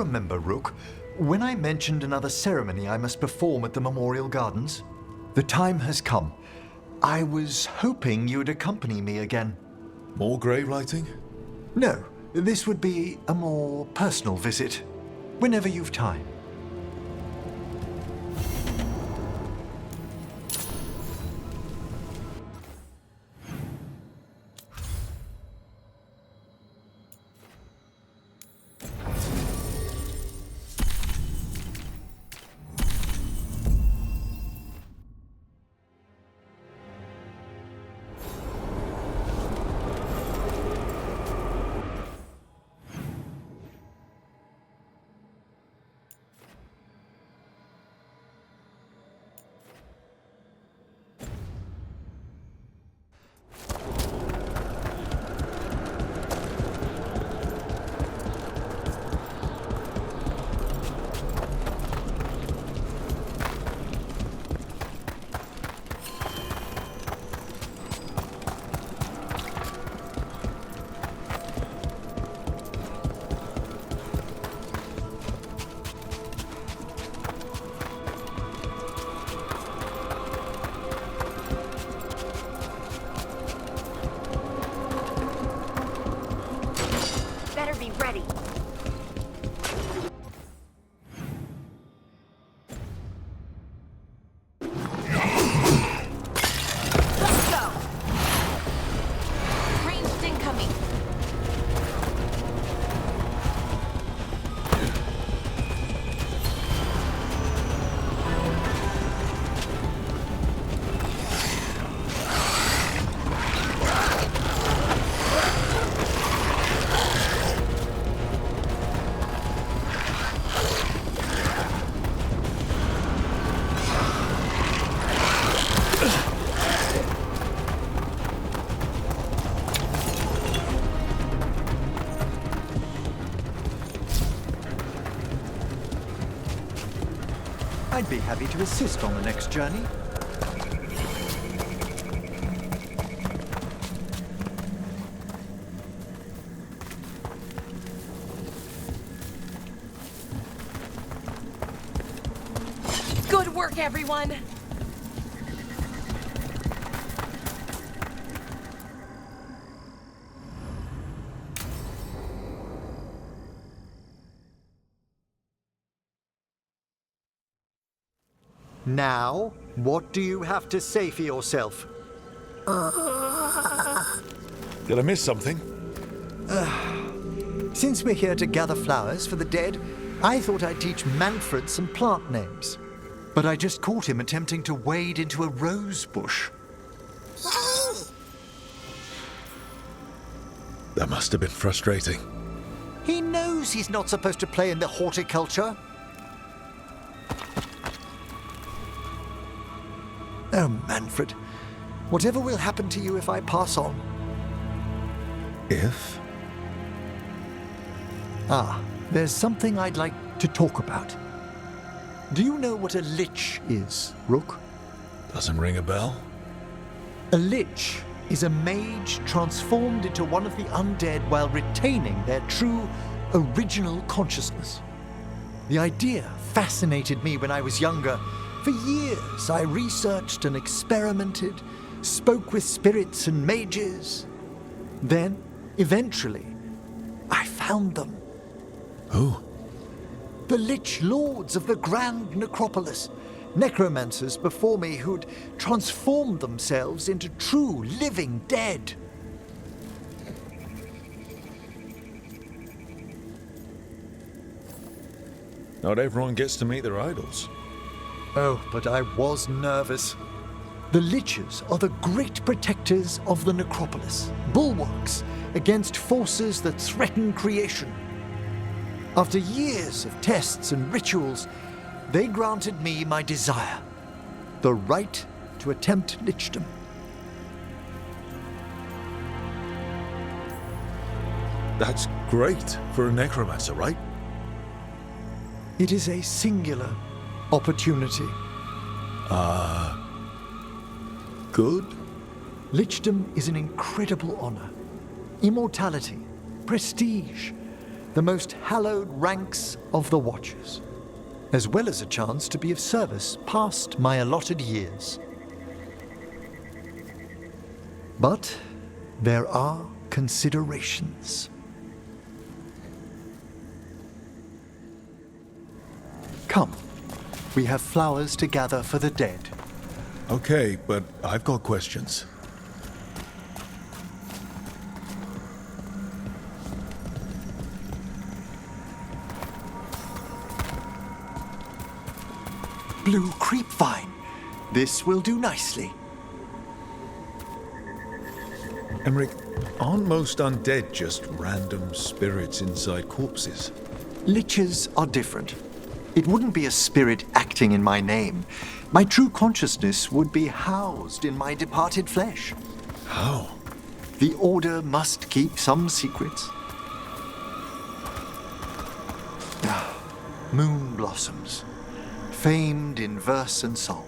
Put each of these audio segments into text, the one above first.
remember, Rook, when I mentioned another ceremony I must perform at the Memorial Gardens? The time has come. I was hoping you'd accompany me again. More grave lighting? No, this would be a more personal visit, whenever you've time. Ready. Let's go. Ranged incoming. I'd be happy to assist on the next journey. Good work, everyone! Now, what do you have to say for yourself? Did I miss something? Since we're here to gather flowers for the dead, I thought I'd teach Manfred some plant names. But I just caught him attempting to wade into a rose bush. That must have been frustrating. He knows he's not supposed to play in the horticulture. Oh, Manfred, whatever will happen to you if I pass on? If? Ah, there's something I'd like to talk about. Do you know what a lich is, Rook? Doesn't ring a bell? A lich is a mage transformed into one of the undead while retaining their true, original consciousness. The idea fascinated me when I was younger. For years, I researched and experimented, spoke with spirits and mages. Then, eventually, I found them. Who? The Lich Lords of the Grand Necropolis. Necromancers before me who'd transformed themselves into true living dead. Not everyone gets to meet their idols. Oh, but I was nervous. The Liches are the great protectors of the necropolis, bulwarks against forces that threaten creation. After years of tests and rituals, they granted me my desire, the right to attempt lichdom. That's great for a necromancer, right? It is a singular opportunity. Good? Lichdom is an incredible honor. Immortality, prestige, the most hallowed ranks of the Watchers, as well as a chance to be of service past my allotted years. But there are considerations. Come, we have flowers to gather for the dead. Okay, but I've got questions. Blue creepvine. This will do nicely. Emmrich, aren't most undead just random spirits inside corpses? Liches are different. It wouldn't be a spirit acting in my name. My true consciousness would be housed in my departed flesh. How? The Order must keep some secrets. Moon blossoms, famed in verse and song.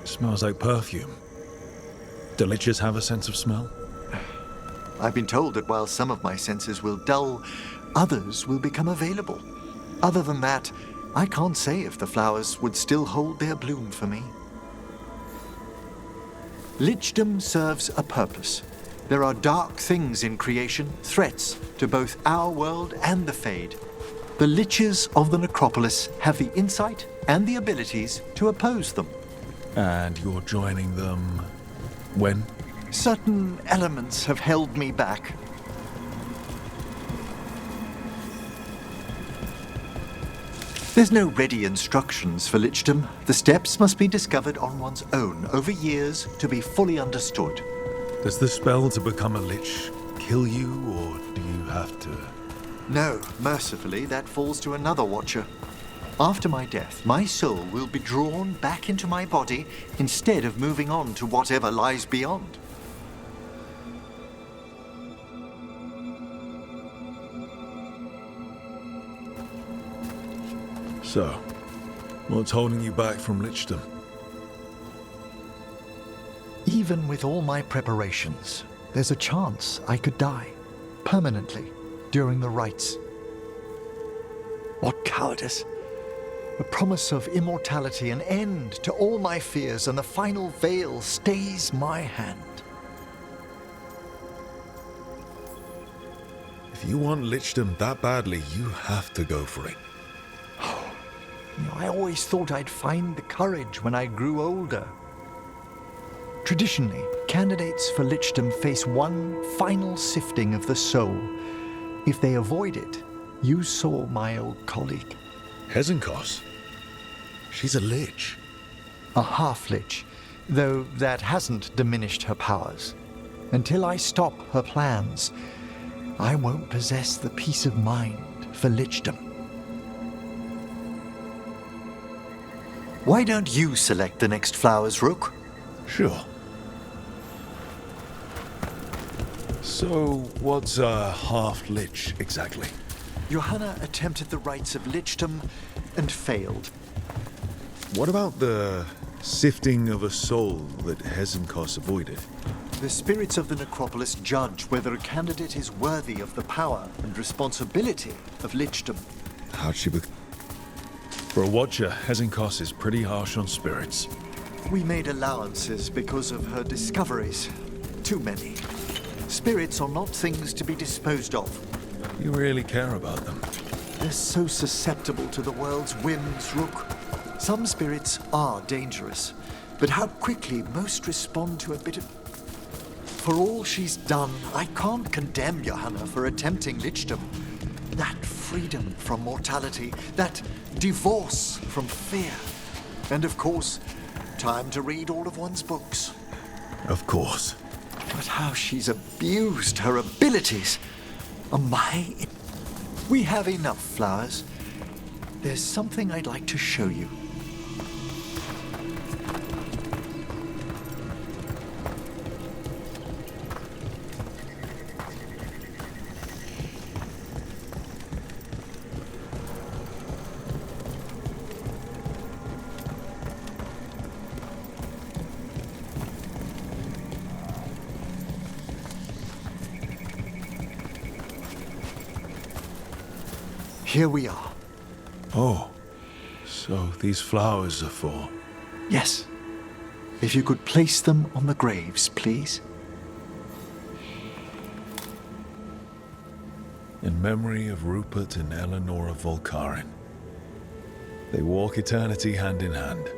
Smells like perfume. Do liches have a sense of smell? I've been told that while some of my senses will dull, others will become available. Other than that, I can't say if the flowers would still hold their bloom for me. Lichdom serves a purpose. There are dark things in creation, threats to both our world and the Fade. The Liches of the necropolis have the insight and the abilities to oppose them. And you're joining them when? Certain elements have held me back. There's no ready instructions for lichdom. The steps must be discovered on one's own over years to be fully understood. Does the spell to become a lich kill you, or do you have to? No, mercifully, that falls to another Watcher. After my death, my soul will be drawn back into my body instead of moving on to whatever lies beyond. So, what's holding you back from lichdom? Even with all my preparations, there's a chance I could die permanently during the rites. What cowardice! The promise of immortality, an end to all my fears, and the final veil stays my hand. If you want lichdom that badly, you have to go for it. I always thought I'd find the courage when I grew older. Traditionally, candidates for lichdom face one final sifting of the soul. If they avoid it, you saw my old colleague. Hezenkos? She's a lich. A half-lich, though that hasn't diminished her powers. Until I stop her plans, I won't possess the peace of mind for lichdom. Why don't you select the next flowers, Rook? Sure. So, what's a half-lich exactly? Johanna attempted the rites of lichdom and failed. What about the sifting of a soul that Hezenkos avoided? The spirits of the necropolis judge whether a candidate is worthy of the power and responsibility of lichdom. How'd she For a Watcher, Hezenkos is pretty harsh on spirits. We made allowances because of her discoveries. Too many. Spirits are not things to be disposed of. You really care about them. They're so susceptible to the world's whims, Rook. Some spirits are dangerous, but how quickly most respond to a bit of... For all she's done, I can't condemn Johanna for attempting lichdom. That freedom from mortality, that divorce from fear. And of course, time to read all of one's books. Of course. But how she's abused her abilities. We have enough flowers. There's something I'd like to show you. here we are. Oh, so these flowers are for... Yes. If you could place them on the graves, please. In memory of Rupert and Eleanora Volkarin. They walk eternity hand in hand.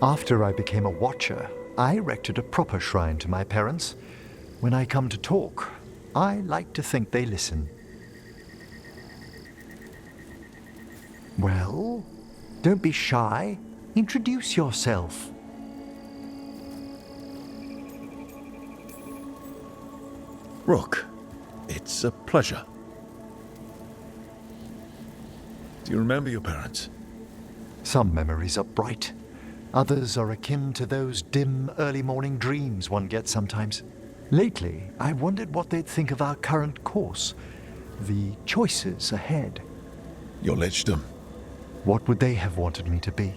After I became a watcher, I erected a proper shrine to my parents. When I come to talk, I like to think they listen. Well, don't be shy. Introduce yourself. Rook, it's a pleasure. Do you remember your parents? Some memories are bright. Others are akin to those dim early morning dreams one gets sometimes. Lately, I wondered what they'd think of our current course, the choices ahead. Your lichdom. What would they have wanted me to be?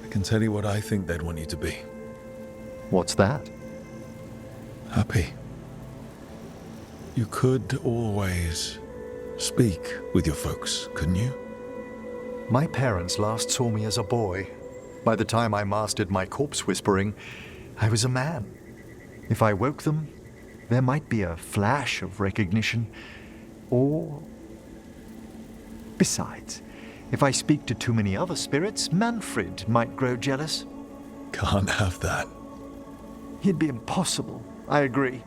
I can tell you what I think they'd want you to be. What's that? Happy. You could always speak with your folks, couldn't you? My parents last saw me as a boy. By the time I mastered my corpse whispering, I was a man. If I woke them, there might be a flash of recognition, or... Besides, if I speak to too many other spirits, Manfred might grow jealous. Can't have that. It'd be impossible, I agree.